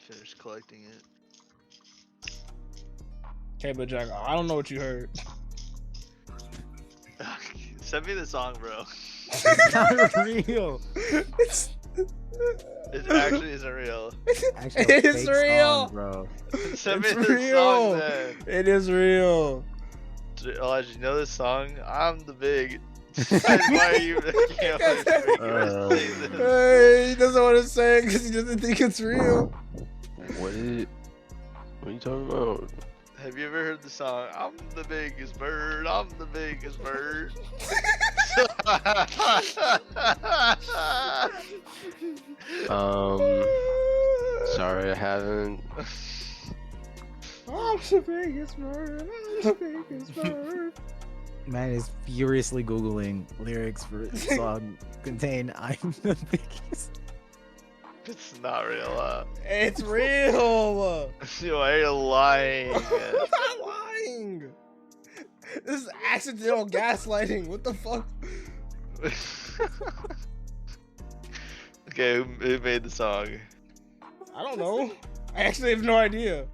Finish collecting it. Okay, but Jack, I don't know what you heard. Send me the song, bro. It's not real. It actually isn't real. Actually, It a is fake real. song, bro. Send It's me the real. song then. It is real. Elijah, you know this song? I'm the big. Why are you making up this this? Hey, he doesn't want to say it because he doesn't think it's real. What are you talking about? Have you ever heard the song? I'm the biggest bird. I'm the biggest bird. Sorry, I haven't. I'm the biggest bird. I'm the biggest bird. Man is furiously googling lyrics for the song contain "I'm the biggest." It's not real. It's real. Why are you lying? I'm not lying. This is accidental gaslighting. What the fuck? Okay, who made the song? I don't know. I actually have no idea.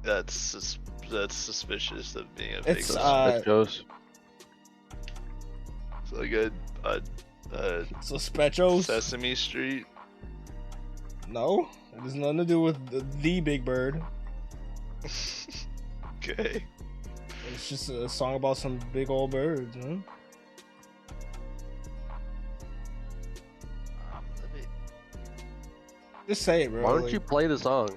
That's suspicious of being a It's, fake song. Joe's. It's like a Suspechos. Sesame Street. No, it has nothing to do with the Big Bird. Okay. It's just a song about some big old birds, huh? Just say it, bro. Why don't like- you play the song?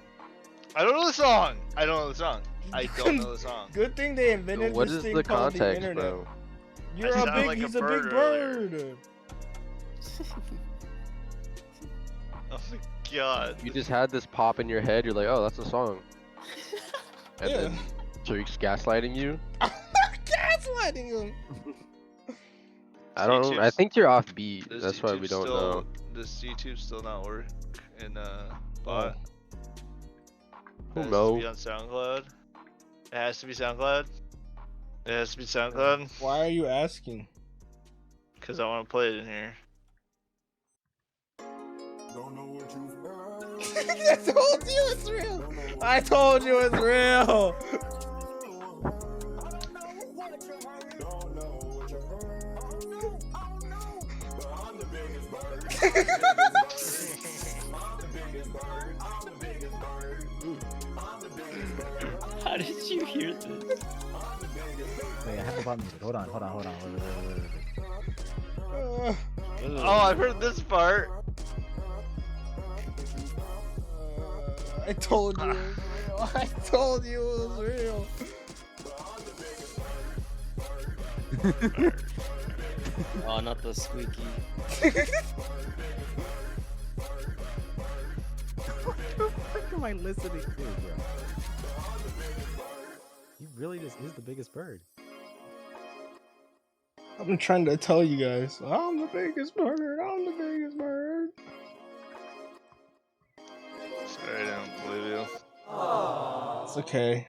I don't know the song. I don't know the song. I don't know the song. Good thing they invented What this is thing the called the context, internet. bro? You're I a sounded big. like a He's a big bird earlier. bird. Oh my god. You just had this pop in your head. You're like, oh, that's a song. And Yeah. then, so he's gaslighting you. I'm not gaslighting him. I don't. I YouTube's- think you're off beat. Does That's why YouTube we don't still, know. Does YouTube still not work in Oh. bot? Who It has to knows? be on SoundCloud. It has to be SoundCloud. It has to be SoundCloud Why are you asking? because I want to play it in here. I told you it's real. I told you it's real. How did you hear this? Wait, I have the button music. Hold on. Wait. Oh, I've heard this part. I told you it was real. I told you it was real. Oh, not the squeaky. What the fuck am I listening to, bro? He really just is the biggest bird. I'm trying to tell you guys. I'm the biggest bird. I'm the biggest bird. Sorry, I don't believe you. It's okay.